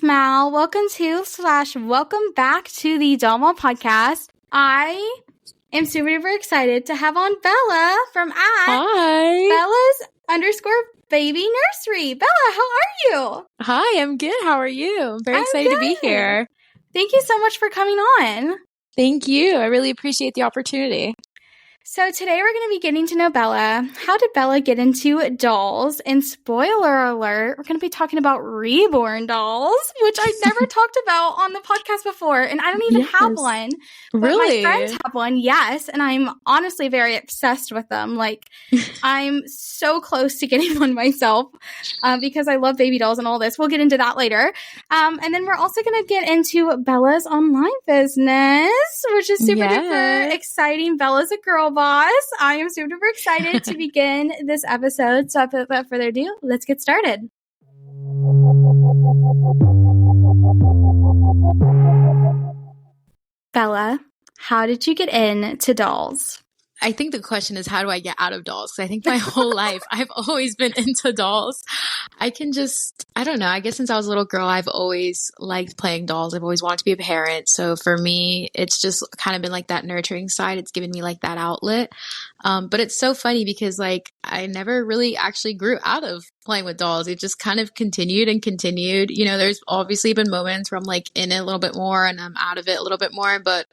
Mal. Welcome to / welcome back to the Doll podcast. I am super duper excited to have on Bella from Hi. Bella's_baby nursery. Bella, how are you? Hi, I'm good. How are you? I'm very excited to be here. Thank you so much for coming on. Thank you. I really appreciate the opportunity. So today we're going to be getting to know Bella. How did Bella get into dolls? And spoiler alert, we're going to be talking about Reborn dolls, which I never talked about on the podcast before. And I don't even have one. But Really? my friends have one, yes. And I'm honestly very obsessed with them. Like, I'm so close to getting one myself because I love baby dolls and all this. We'll get into that later. And then we're also going to get into Bella's online business, which is super duper exciting. Bella's a girl boss. I am super duper excited to begin this episode. So without further ado, let's get started. Bella, how did you get into dolls? I think the question is, how do I get out of dolls? I think my whole life, I've always been into dolls. I don't know. I guess since I was a little girl, I've always liked playing dolls. I've always wanted to be a parent. So for me, it's just kind of been like that nurturing side. It's given me like that outlet. But it's so funny because like I never really actually grew out of playing with dolls. It just kind of continued and continued. You know, there's obviously been moments where I'm like in it a little bit more and I'm out of it a little bit more, but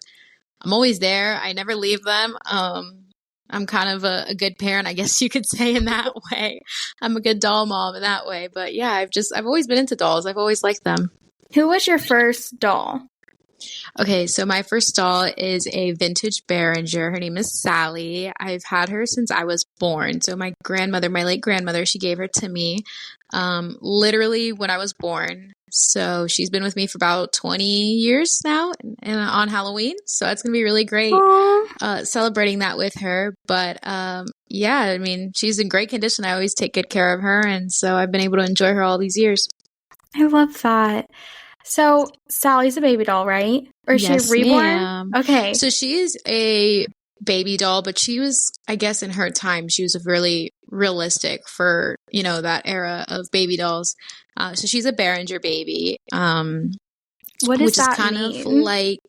I'm always there. I never leave them. I'm kind of a good parent, I guess you could say, in that way. I'm a good doll mom in that way. But yeah, I've always been into dolls. I've always liked them. Who was your first doll? Okay, so my first doll is a vintage Behringer. Her name is Sally. I've had her since I was born. So my late grandmother, she gave her to me literally when I was born. So she's been with me for about 20 years now and on Halloween. So it's going to be really great celebrating that with her. But yeah, I mean, she's in great condition. I always take good care of her. And so I've been able to enjoy her all these years. I love that. So Sally's a baby doll, right? Or is she a reborn? Ma'am. Okay. So she is a baby doll, but she was, I guess in her time, she was really realistic for, you know, that era of baby dolls. So she's a Behringer baby. What does that kind mean? of like,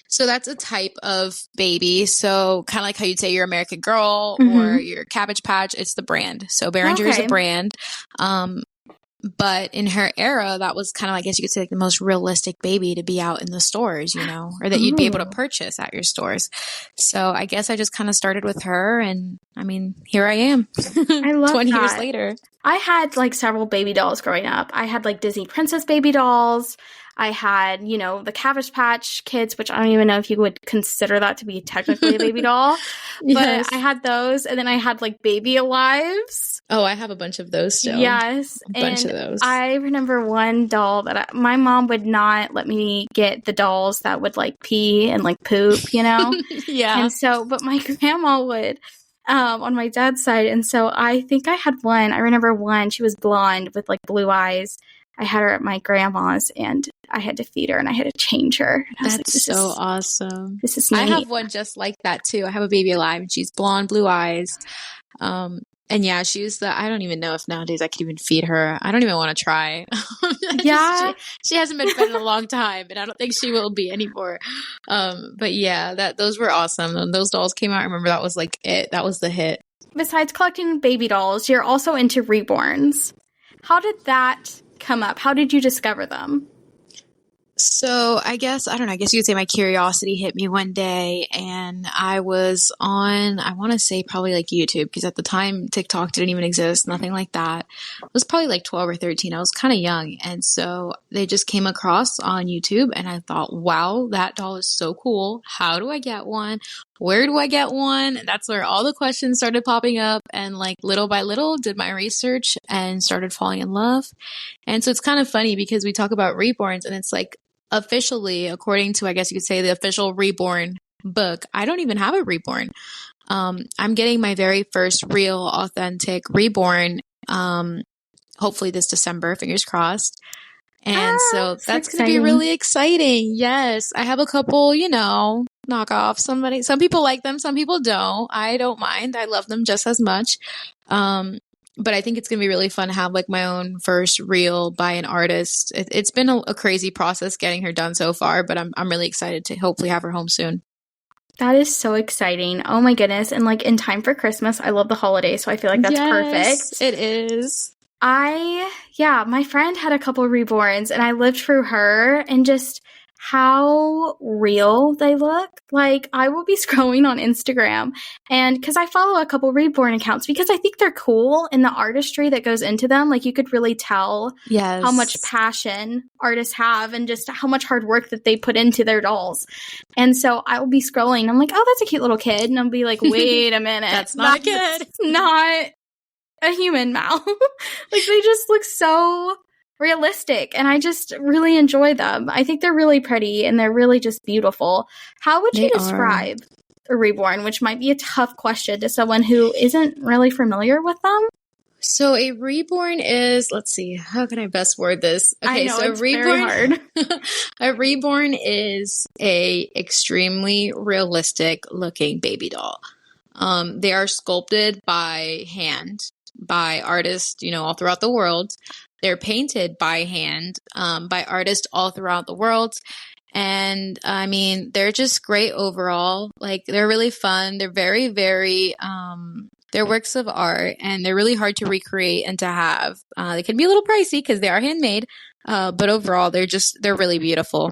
so that's a type of baby. So kind of like how you'd say your American Girl or your Cabbage Patch, it's the brand. So Behringer is a brand. But in her era, that was kind of, I guess you could say, like the most realistic baby to be out in the stores, you know, or that you'd be able to purchase at your stores. So I guess I just kind of started with her. And I mean, here I am. I love 20 that. years later. I had like several baby dolls growing up. I had like Disney Princess baby dolls. I had, you know, the Cabbage Patch Kids, which I don't even know if you would consider that to be technically a baby doll. But I had those. And then I had like Baby Alives. Oh, I have a bunch of those still. Yes. A bunch of those. I remember one doll that my mom would not let me get the dolls that would like pee and like poop, you know? Yeah. And so, but my grandma would. On my dad's side. And so I think I had one. I remember one. She was blonde with like blue eyes. I had her at my grandma's and I had to feed her and I had to change her. And I was That's like, awesome. This is neat. I have one just like that too. I have a Baby Alive and she's blonde, blue eyes. And yeah, I don't even know if nowadays I could even feed her. I don't even want to try. She hasn't been fed in a long time and I don't think she will be anymore. But yeah, those were awesome. When those dolls came out, I remember that was like it. That was the hit. Besides collecting baby dolls, you're also into reborns. How did that come up? How did you discover them? So I guess you could say my curiosity hit me one day and I was on, I want to say probably like YouTube because at the time TikTok didn't even exist, nothing like that. I was probably like 12 or 13. I was kind of young. And so they just came across on YouTube and I thought, wow, that doll is so cool. How do I get one? Where do I get one? And that's where all the questions started popping up and like little by little did my research and started falling in love. And so it's kind of funny because we talk about reborns and it's like, officially, according to, I guess you could say, the official Reborn book, I don't even have a Reborn. I'm getting my very first real, authentic Reborn, hopefully this December, fingers crossed. And so that's going to be really exciting. Yes, I have a couple, you know, knockoffs. Some people like them, some people don't. I don't mind. I love them just as much. But I think it's going to be really fun to have like my own first reel by an artist. It's been a crazy process getting her done so far, but I'm really excited to hopefully have her home soon. That is so exciting. Oh my goodness. And like in time for Christmas, I love the holidays, so I feel like that's perfect. It is. My friend had a couple reborns and I lived through her and just how real they look. Like I will be scrolling on Instagram and because I follow a couple reborn accounts because I think they're cool and the artistry that goes into them. Like you could really tell how much passion artists have and just how much hard work that they put into their dolls. And so I will be scrolling. I'm like, oh, that's a cute little kid. And I'll be like, wait a minute. That's not a kid. It's not a human mouth. Like they just look so realistic and I just really enjoy them. I think they're really pretty and they're really just beautiful. How would you describe a reborn, which might be a tough question to someone who isn't really familiar with them? So a reborn is, let's see, how can I best word this? Okay, I know, so it's very hard. A reborn is a extremely realistic looking baby doll. They are sculpted by hand by artists, all throughout the world. They're painted by hand by artists all throughout the world. And I mean, they're just great overall. Like they're really fun. They're very, very, they're works of art and they're really hard to recreate and to have. They can be a little pricey because they are handmade. But overall, they're really beautiful.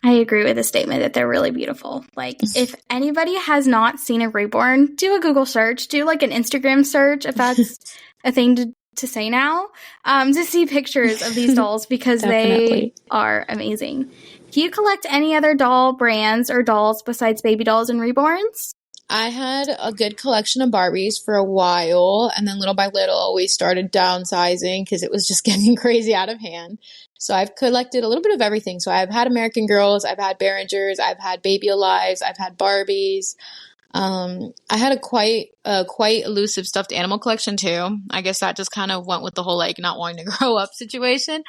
I agree with the statement that they're really beautiful. Like, if anybody has not seen a reborn, do a Google search, do like an Instagram search, if that's a thing to say now, to see pictures of these dolls because they are amazing. Do you collect any other doll brands or dolls besides baby dolls and reborns? I had a good collection of Barbies for a while, and then little by little we started downsizing because it was just getting crazy out of hand. So I've collected a little bit of everything. So I've had American Girls, I've had Behringers, I've had Baby Alives, I've had Barbies. I had a quite elusive stuffed animal collection too. I guess that just kind of went with the whole like not wanting to grow up situation.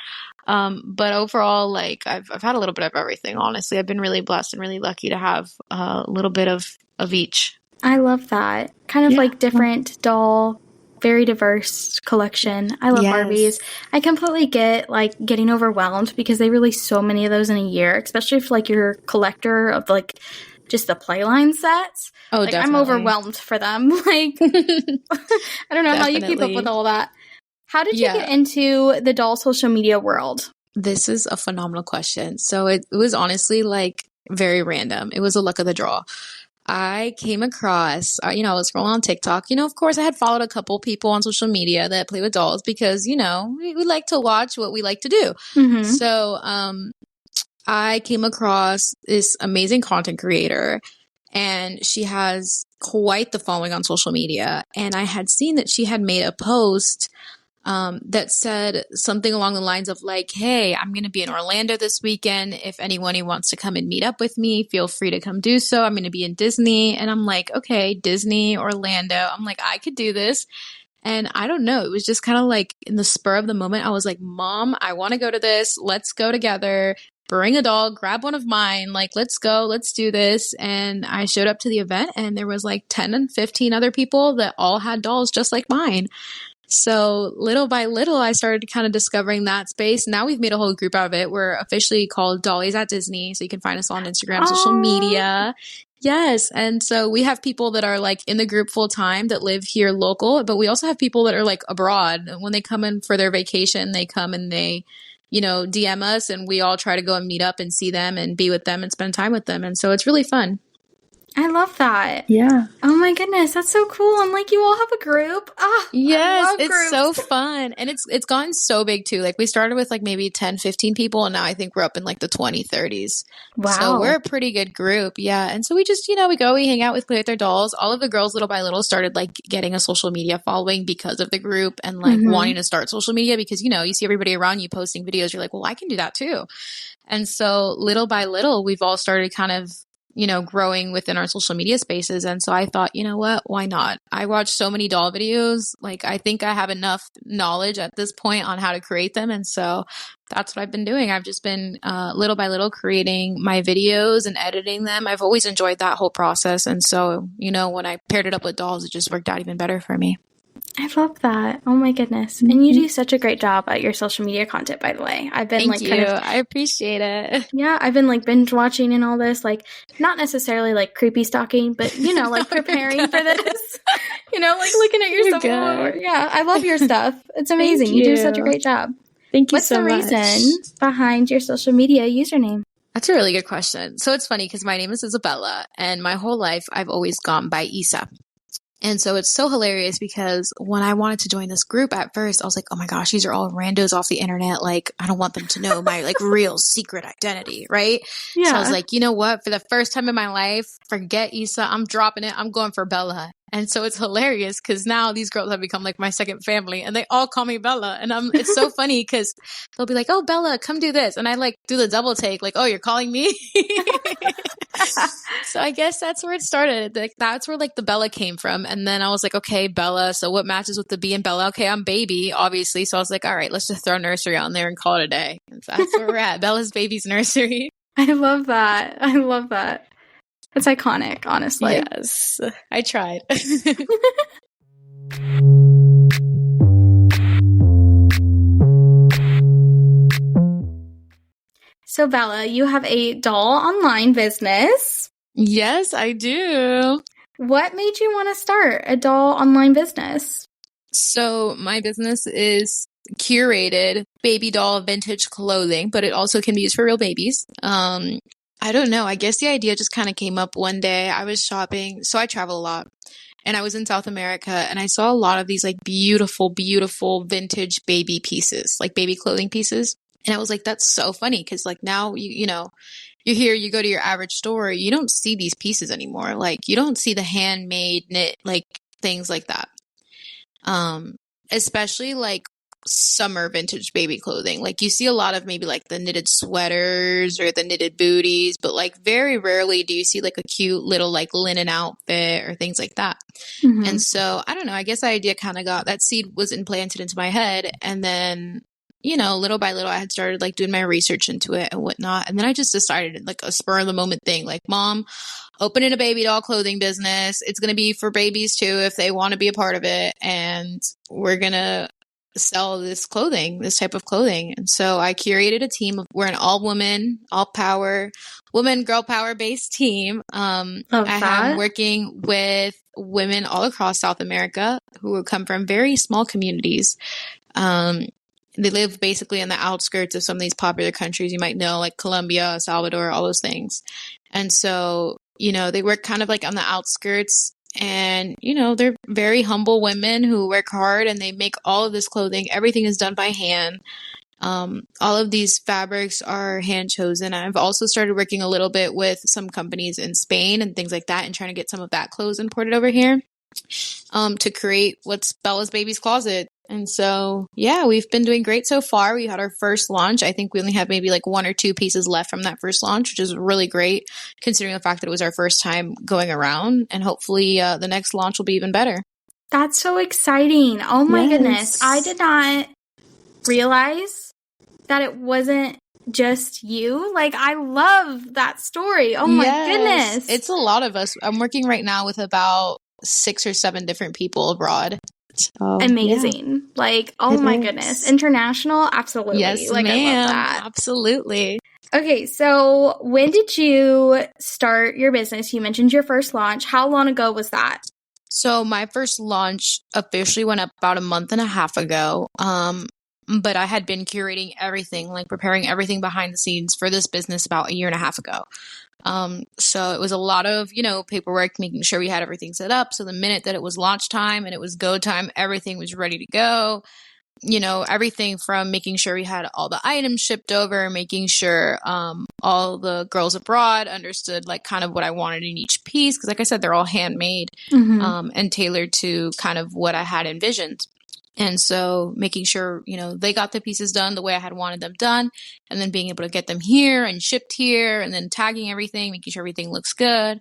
But overall, like I've had a little bit of everything. Honestly, I've been really blessed and really lucky to have a little bit of each. I love that kind of like different doll, very diverse collection. I love Barbies. I completely get like getting overwhelmed because they release so many of those in a year, especially if like you're a collector of like just the Playline sets. Oh, like, definitely. I'm overwhelmed for them. Like, I don't know how you keep up with all that. How did you get into the doll social media world? This is a phenomenal question. So it was honestly like very random. It was a luck of the draw. I came across, I was scrolling on TikTok. Of course, I had followed a couple people on social media that play with dolls because, we like to watch what we like to do. Mm-hmm. So I came across this amazing content creator, and she has quite the following on social media. And I had seen that she had made a post that said something along the lines of like, hey, I'm going to be in Orlando this weekend. If anyone who wants to come and meet up with me, feel free to come do so. I'm going to be in Disney. And I'm like, okay, Disney, Orlando. I'm like, I could do this. And I don't know. It was just kind of like in the spur of the moment. I was like, Mom, I want to go to this. Let's go together. Bring a doll, grab one of mine. Like, let's go. Let's do this. And I showed up to the event and there was like 10 and 15 other people that all had dolls just like mine. So little by little, I started kind of discovering that space. Now we've made a whole group out of it. We're officially called Dollies at Disney. So you can find us on Instagram, social media. Yes. And so we have people that are like in the group full time that live here local, but we also have people that are like abroad. When they come in for their vacation, they come and they, DM us, and we all try to go and meet up and see them and be with them and spend time with them. And so it's really fun. I love that. Yeah. Oh my goodness, that's so cool. I'm like, you all have a group. Oh, yes, it's so fun. And it's gotten so big too. Like we started with like maybe 10, 15 people, and now I think we're up in like the 20, 30s. Wow. So we're a pretty good group. Yeah. And so we just, we hang out play with their dolls. All of the girls little by little started like getting a social media following because of the group and like wanting to start social media because, you see everybody around you posting videos. You're like, well, I can do that too. And so little by little, we've all started kind of growing within our social media spaces. And so I thought, what, why not? I watch so many doll videos. Like, I think I have enough knowledge at this point on how to create them. And so that's what I've been doing. I've just been little by little creating my videos and editing them. I've always enjoyed that whole process. And so, when I paired it up with dolls, it just worked out even better for me. I love that. Oh my goodness. And you do such a great job at your social media content, by the way. I've been Thank you. I appreciate it. yeah, I've been like binge watching and all this, like not necessarily like creepy stalking, but you know, like preparing for this, you know, like looking at your You're stuff. good. Yeah, I love your stuff. It's amazing. You do such a great job. Thank you What's so the much. reason behind your social media username? That's a really good question. So it's funny because my name is Isabella, and my whole life I've always gone by Isa. And so it's so hilarious because when I wanted to join this group at first, I was like, oh my gosh, these are all randos off the internet. Like, I don't want them to know my like real secret identity, right? Yeah. So I was like, you know what? For the first time in my life, forget Issa. I'm dropping it. I'm going for Bella. And so it's hilarious because now these girls have become like my second family and they all call me Bella. And it's so funny because they'll be like, oh, Bella, come do this. And I like do the double take, like, oh, you're calling me? So I guess that's where it started. Like that's where like the Bella came from. And then I was like, okay, Bella. So what matches with the B and Bella? Okay, I'm baby, obviously. So I was like, all right, let's just throw nursery on there and call it a day. And so that's where we're at. Bella's baby's nursery. I love that. I love that. It's iconic, honestly. Yes, I tried. So Bella, you have a doll online business. Yes, I do. What made you want to start a doll online business? So my business is curated baby doll vintage clothing, but it also can be used for real babies. I don't know. I guess the idea just kind of came up one day. I was shopping, so I travel a lot. And I was in South America and I saw a lot of these like beautiful, beautiful vintage baby pieces, like baby clothing pieces. And I was like, that's so funny because like now you know, you're here, you go to your average store, you don't see these pieces anymore. Like you don't see the handmade knit like things like that. Especially like summer vintage baby clothing. Like you see a lot of maybe like the knitted sweaters or the knitted booties, but like very rarely do you see like a cute little like linen outfit or things like that. Mm-hmm. And so I don't know, I guess the idea kind of got that seed was implanted into my head. And then, you know, little by little, I had started like doing my research into it and whatnot. And then I just decided like a spur of the moment thing, like, Mom, opening a baby doll clothing business. It's going to be for babies too, if they want to be a part of it. And we're going to sell this clothing, this type of clothing. And so I curated a team of, we're an all woman, all power, woman, girl power based team. I am working with women all across South America who come from very small communities. They live basically in the outskirts of some of these popular countries you might know, like Colombia, Salvador, all those things. And so, you know, they work kind of like on the outskirts and, you know, they're very humble women who work hard and they make all of this clothing. Everything is done by hand. All of these fabrics are hand chosen. I've also started working a little bit with some companies in Spain and things like that and trying to get some of that clothes imported over here to create what's Bella's Baby's Closet. And so, yeah, we've been doing great so far. We had our first launch. I think we only have maybe like 1 or 2 pieces left from that first launch, which is really great considering the fact that it was our first time going around. And hopefully the next launch will be even better. That's so exciting. Oh my goodness. I did not realize that it wasn't just you. Like, I love that story. Oh my goodness. It's a lot of us. I'm working right now with about 6 or 7 different people abroad. So, amazing. Yeah. Like, oh my goodness. International? Absolutely. Yes, like, ma'am. I love that. Absolutely. Okay, so when did you start your business? You mentioned your first launch. How long ago was that? So my first launch officially went up about a month and a half ago. But I had been curating everything, like preparing everything behind the scenes for this business about a year and a half ago. So it was a lot of, you know, paperwork, making sure we had everything set up. So the minute that it was launch time and it was go time, everything was ready to go. You know, everything from making sure we had all the items shipped over, making sure all the girls abroad understood like kind of what I wanted in each piece. Because like I said, they're all handmade and tailored to kind of what I had envisioned. And so making sure, you know, they got the pieces done the way I had wanted them done, and then being able to get them here and shipped here, and then tagging everything, making sure everything looks good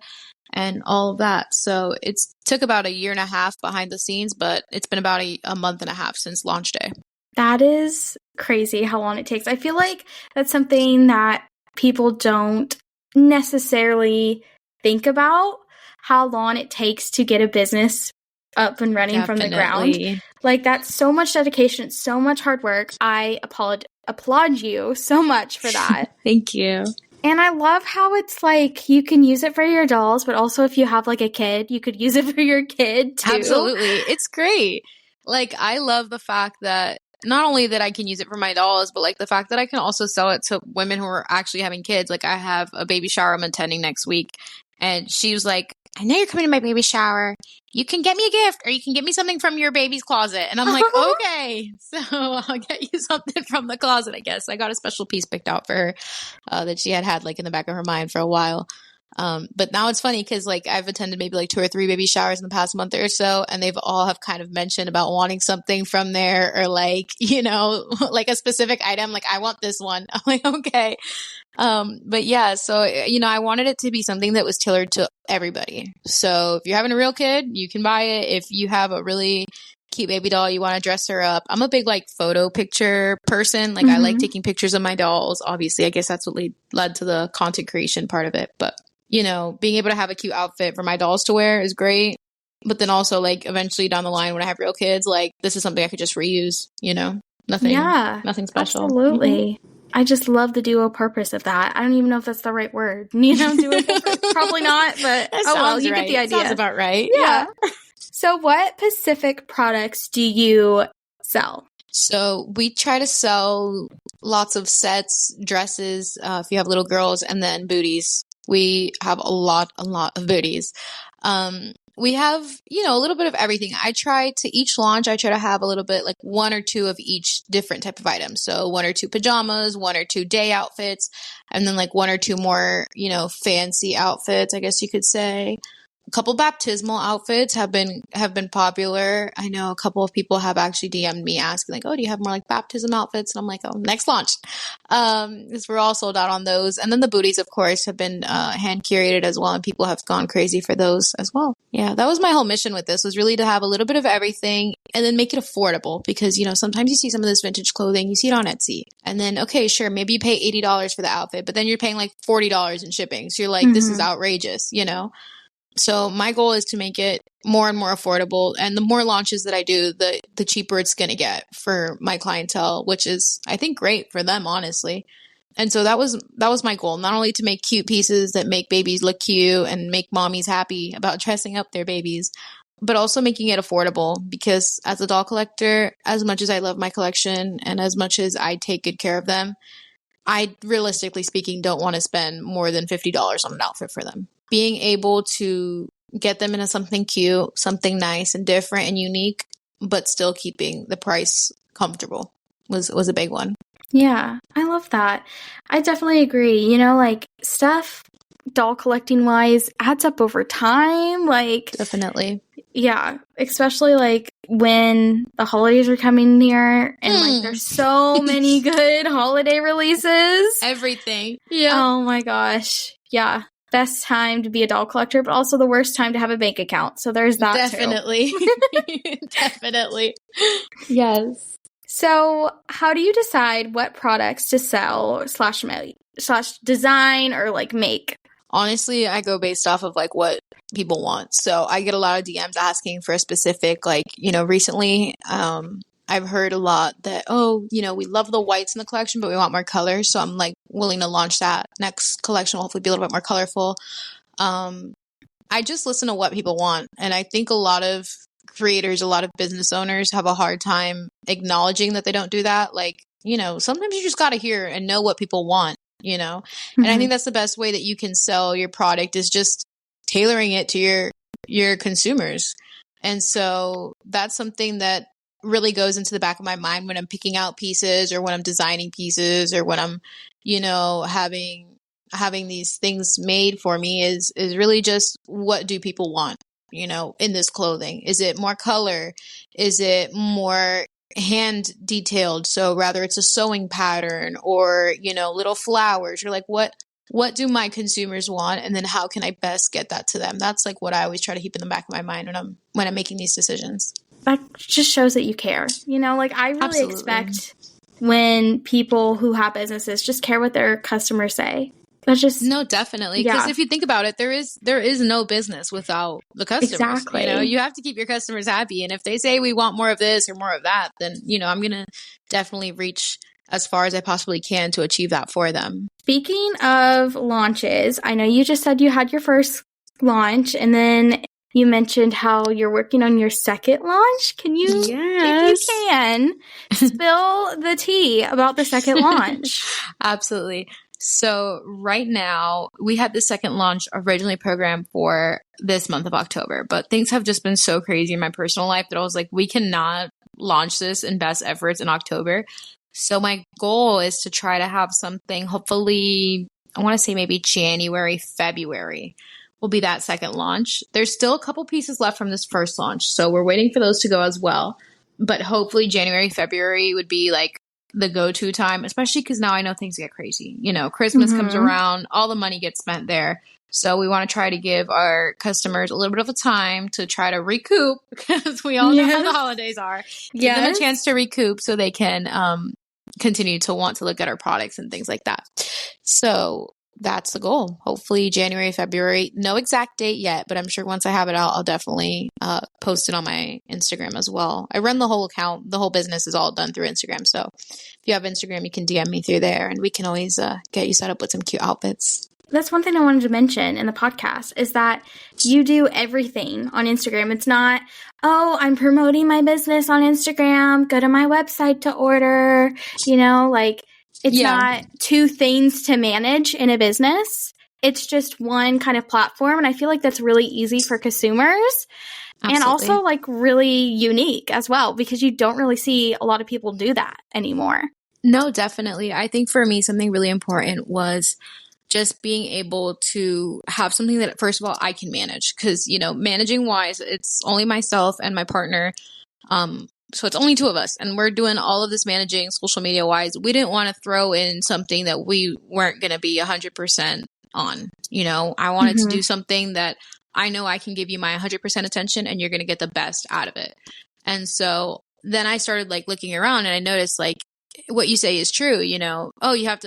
and all of that. So it's took about a year and a half behind the scenes, but it's been about a month and a half since launch day. That is crazy how long it takes. I feel like that's something that people don't necessarily think about, how long it takes to get a business up and running from the ground. Definitely. Like, that's so much dedication, so much hard work. I applaud you so much for that. Thank you. And I love how it's like you can use it for your dolls, but also if you have like a kid, you could use it for your kid too. Absolutely. It's great. Like, I love the fact that not only that I can use it for my dolls, but like the fact that I can also sell it to women who are actually having kids. Like, I have a baby shower I'm attending next week, and she was like, I know you're coming to my baby shower. You can get me a gift, or you can get me something from your baby's closet. And I'm like, okay, so I'll get you something from the closet, I guess. I got a special piece picked out for her that she had like in the back of her mind for a while. But now it's funny because like I've attended maybe like 2 or 3 baby showers in the past month or so, and they've all have kind of mentioned about wanting something from there, or like, you know, like a specific item. Like, I want this one. I'm like, okay. But yeah, so, you know, I wanted it to be something that was tailored to everybody. So if you're having a real kid, you can buy it. If you have a really cute baby doll, you want to dress her up. I'm a big like photo picture person. Like, I like taking pictures of my dolls. Obviously, I guess that's what led to the content creation part of it. But, you know, being able to have a cute outfit for my dolls to wear is great. But then also, like, eventually down the line when I have real kids, like, this is something I could just reuse, you know? Nothing special. Absolutely. I just love the duo purpose of that. I don't even know if that's the right word. You know, duo purpose. Probably not, but That oh well, sounds you right. get the idea. Sounds about right. Yeah. So what specific products do you sell? So we try to sell lots of sets, dresses, if you have little girls, and then booties. We have a lot of booties. We have, you know, a little bit of everything. Each launch, I try to have a little bit, like 1 or 2 of each different type of item. So 1 or 2 pajamas, 1 or 2 day outfits, and then like 1 or 2 more, you know, fancy outfits, I guess you could say. A couple baptismal outfits have been popular. I know a couple of people have actually DM'd me asking like, "Oh, do you have more like baptism outfits?" And I'm like, "Oh, next launch," because we're all sold out on those. And then the booties, of course, have been hand curated as well, and people have gone crazy for those as well. Yeah, that was my whole mission with this, was really to have a little bit of everything and then make it affordable, because, you know, sometimes you see some of this vintage clothing, you see it on Etsy, and then okay, sure, maybe you pay $80 for the outfit, but then you're paying like $40 in shipping. So you're like, this is outrageous, you know. So my goal is to make it more and more affordable. And the more launches that I do, the cheaper it's going to get for my clientele, which is, I think, great for them, honestly. And so that was my goal, not only to make cute pieces that make babies look cute and make mommies happy about dressing up their babies, but also making it affordable, because as a doll collector, as much as I love my collection and as much as I take good care of them, I, realistically speaking, don't want to spend more than $50 on an outfit for them. Being able to get them into something cute, something nice and different and unique, but still keeping the price comfortable was a big one. Yeah, I love that. I definitely agree. You know, like, stuff doll collecting wise adds up over time. Like, Definitely. Yeah, especially like when the holidays are coming near and like there's so many good holiday releases. Everything. Yeah. Oh my gosh. Yeah. Best time to be a doll collector, but also the worst time to have a bank account. So there's that Definitely. Definitely. Yes. So how do you decide what products to sell slash design or like make? Honestly, I go based off of like what people want. So I get a lot of DMs asking for a specific, like, you know, recently, I've heard a lot that, oh, you know, we love the whites in the collection, but we want more colors. So I'm like willing to launch that. Next collection will hopefully be a little bit more colorful. I just listen to what people want. And I think a lot of creators, a lot of business owners have a hard time acknowledging that they don't do that. Like, you know, sometimes you just got to hear and know what people want, you know? And I think that's the best way that you can sell your product, is just tailoring it to your consumers. And so that's something that really goes into the back of my mind when I'm picking out pieces, or when I'm designing pieces, or when I'm, you know, having these things made for me, is really just, what do people want, you know, in this clothing? Is it more color? Is it more hand detailed? So rather it's a sewing pattern, or, you know, little flowers. You're like, what do my consumers want? And then how can I best get that to them? That's like what I always try to keep in the back of my mind when I'm making these decisions. That just shows that you care. You know, like, I really expect when people who have businesses just care what their customers say. That's just, No, definitely. Because yeah, if you think about it, there is no business without the customers. You know, exactly. you have to keep your customers happy. And if they say we want more of this or more of that, then, you know, I'm gonna definitely reach as far as I possibly can to achieve that for them. Speaking of launches, I know you just said you had your first launch, and then you mentioned how you're working on your second launch. Can you, if you Yes. can, spill the tea about the second launch? Absolutely. So right now we had the second launch originally programmed for this month of October, but things have just been so crazy in my personal life that I was like, we cannot launch this in best efforts in October. So my goal is to try to have something, hopefully, I want to say maybe January, February will be that second launch. There's still a couple pieces left from this first launch, so we're waiting for those to go as well. But hopefully January, February would be like the go-to time, especially because now I know things get crazy. You know, Christmas comes around, all the money gets spent there. So we want to try to give our customers a little bit of a time to try to recoup because we all know how the holidays are. Give them a chance to recoup so they can continue to want to look at our products and things like that. So that's the goal. Hopefully January, February. No exact date yet, but I'm sure once I have it out, I'll definitely post it on my Instagram as well. I run the whole account. The whole business is all done through Instagram. So if you have Instagram, you can DM me through there and we can always get you set up with some cute outfits. That's one thing I wanted to mention in the podcast is that you do everything on Instagram. It's not, oh, I'm promoting my business on Instagram. Go to my website to order. You know, like it's not two things to manage in a business. It's just one kind of platform. And I feel like that's really easy for consumers. Absolutely. And also like really unique as well, because you don't really see a lot of people do that anymore. No, definitely. I think for me, something really important was just being able to have something that, first of all, I can manage. Because, you know, managing wise, it's only myself and my partner. So it's only two of us. And we're doing all of this managing social media wise. We didn't want to throw in something that we weren't going to be 100% on. You know, I wanted to do something that I know I can give you my 100% attention and you're going to get the best out of it. And so then I started like looking around and I noticed like, what you say is true, you know, you got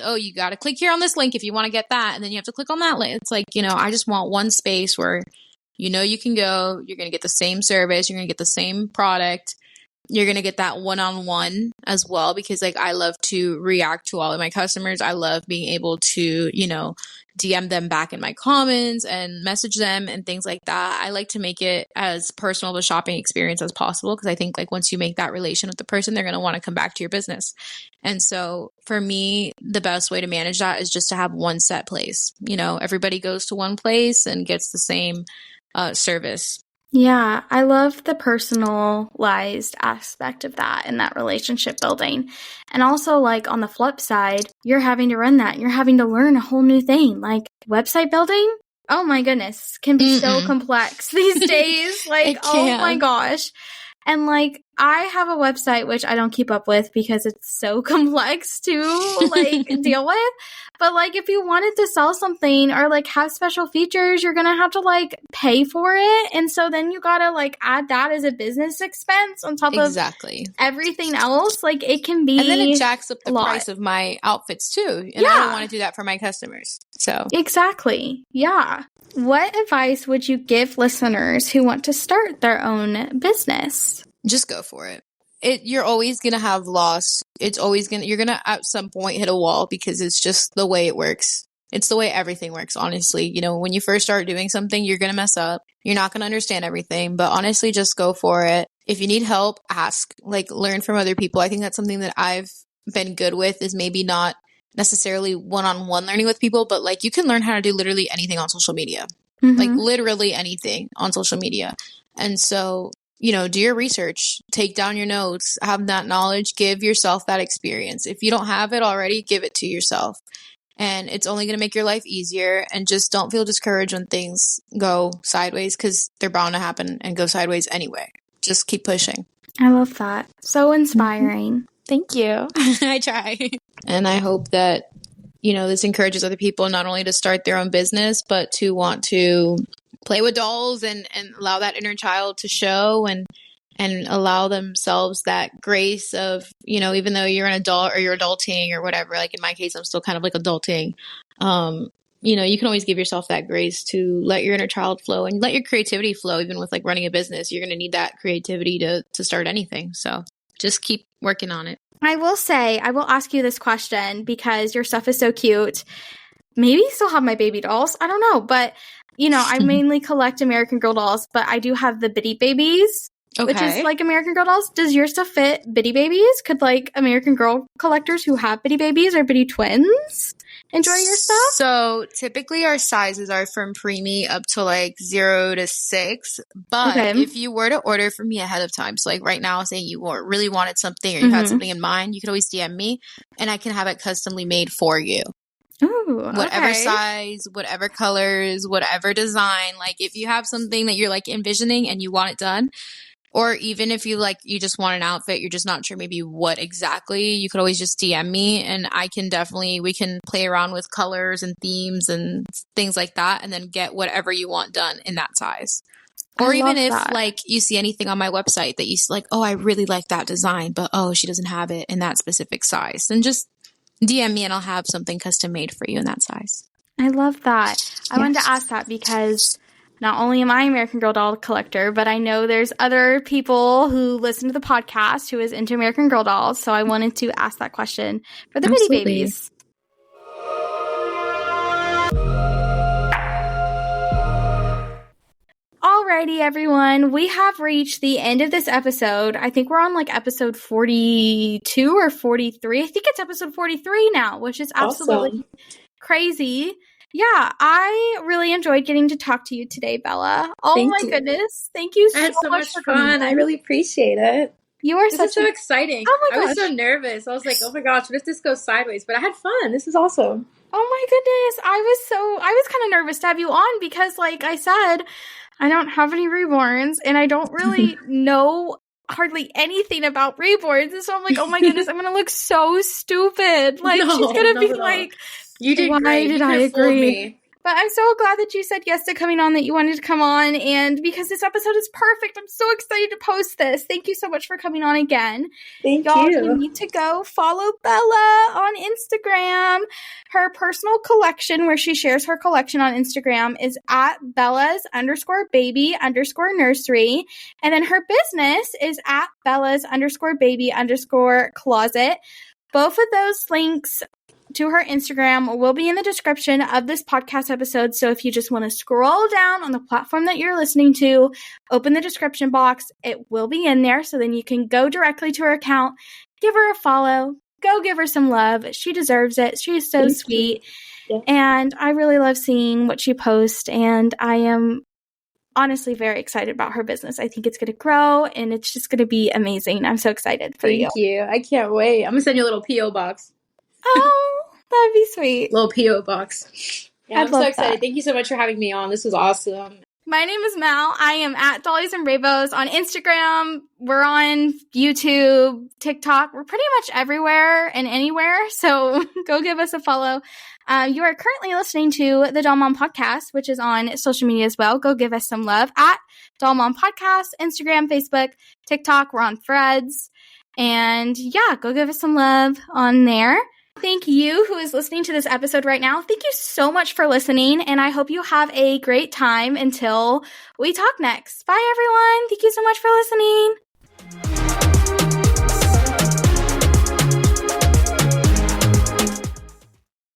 to click here on this link if you want to get that. And then you have to click on that link. It's like, you know, I just want one space where, you know, you can go, you're going to get the same service, you're going to get the same product. You're going to get that one-on-one as well, because like I love to react to all of my customers. I love being able to, you know, DM them back in my comments and message them and things like that. I like to make it as personal of a shopping experience as possible, because I think like once you make that relation with the person, they're going to want to come back to your business. And so for me, the best way to manage that is just to have one set place. You know, everybody goes to one place and gets the same service. Yeah, I love the personalized aspect of that and that relationship building. And also, like, on the flip side, you're having to run that. You're having to learn a whole new thing. Like, website building, oh my goodness, can be so complex these days. Like, oh my gosh. And, like, I have a website, which I don't keep up with because it's so complex to, like, deal with. But, like, if you wanted to sell something or, like, have special features, you're going to have to, like, pay for it. And so then you got to, like, add that as a business expense on top of everything else. Like, it can be and then it jacks up the price of my outfits, too. And I don't want to do that for my customers. So exactly. Yeah. What advice would you give listeners who want to start their own business? Just go for it. You're always going to have loss. You're going to at some point hit a wall, because it's just the way it works. It's the way everything works, honestly. You know, when you first start doing something, you're going to mess up. You're not going to understand everything, but honestly, just go for it. If you need help, ask, like, learn from other people. I think that's something that I've been good with, is maybe not necessarily one-on-one learning with people, but like you can learn how to do literally anything on social media, like literally anything on social media. And so, you know, do your research, take down your notes, have that knowledge, give yourself that experience. If you don't have it already, give it to yourself. And it's only going to make your life easier. And just don't feel discouraged when things go sideways, because they're bound to happen and go sideways anyway. Just keep pushing. I love that. So inspiring. Thank you. I try. And I hope that, you know, this encourages other people not only to start their own business, but to want to play with dolls and allow that inner child to show and allow themselves that grace of, you know, even though you're an adult or you're adulting or whatever, like in my case, I'm still kind of like adulting, you can always give yourself that grace to let your inner child flow and let your creativity flow. Even with like running a business, you're going to need that creativity to start anything. So just keep working on it. I will say, I will ask you this question because your stuff is so cute. Maybe you still have my baby dolls. I don't know. But, I mainly collect American Girl dolls, but I do have the Bitty Babies, which is like American Girl dolls. Does your stuff fit Bitty Babies? Could like American Girl collectors who have Bitty Babies or Bitty Twins enjoy your stuff? So typically our sizes are from preemie up to like 0 to 6. But if you were to order from me ahead of time, so like right now, say you really wanted something or you had something in mind, you could always DM me and I can have it customly made for you. Ooh, whatever size, whatever colors, whatever design. Like if you have something that you're like envisioning and you want it done, or even if you you just want an outfit, you're just not sure maybe what exactly, you could always just DM me and we can play around with colors and themes and things like that and then get whatever you want done in that size. Or even if like you see anything on my website that you like, oh, I really like that design, but oh, she doesn't have it in that specific size, then just DM me and I'll have something custom made for you in that size. I love that. I wanted to ask that because not only am I an American Girl doll collector, but I know there's other people who listen to the podcast who is into American Girl dolls. So I wanted to ask that question for the Bitty Babies. Alrighty, everyone. We have reached the end of this episode. I think we're on like episode 42 or 43. I think it's episode 43 now, which is absolutely crazy. Yeah, I really enjoyed getting to talk to you today, Bella. Oh my goodness. Thank you so much. I had so much fun. I really appreciate it. You are so exciting. Oh my gosh. I was so nervous. I was like, oh my gosh, what if this goes sideways? But I had fun. This is awesome. Oh my goodness. I was kind of nervous to have you on because like I said, I don't have any reborns and I don't really know hardly anything about reborns. And so I'm like, oh my goodness, I'm going to look so stupid. Like she's going to be like, you did why great. did I agree? But I'm so glad that you said yes to coming on, that you wanted to come on. And because this episode is perfect, I'm so excited to post this. Thank you so much for coming on again. Y'all, you need to go follow Bella on Instagram. Her personal collection, where she shares her collection on Instagram, is at Bellas_baby_nursery. And then her business is at Bellas_baby_closet. Both of those links to her Instagram will be in the description of this podcast episode. So if you just want to scroll down on the platform that you're listening to, open the description box, it will be in there. So then you can go directly to her account, give her a follow, go give her some love. She deserves it. She is so sweet. Yeah. And I really love seeing what she posts. And I am honestly very excited about her business. I think it's going to grow and it's just going to be amazing. I'm so excited for you. Thank you. I can't wait. I'm going to send you a little P.O. box. Oh, that'd be sweet. Little P.O. box. Yeah, I'm so excited. That. Thank you so much for having me on. This was awesome. My name is Mal. I am at Dollies and Rainbows on Instagram. We're on YouTube, TikTok. We're pretty much everywhere and anywhere. So go give us a follow. You are currently listening to the Doll Mom Podcast, which is on social media as well. Go give us some love at Doll Mom Podcast, Instagram, Facebook, TikTok. We're on Threads. And yeah, go give us some love on there. Thank you who is listening to this episode right now. Thank you so much for listening, and I hope you have a great time until we talk next. Bye, everyone. Thank you so much for listening.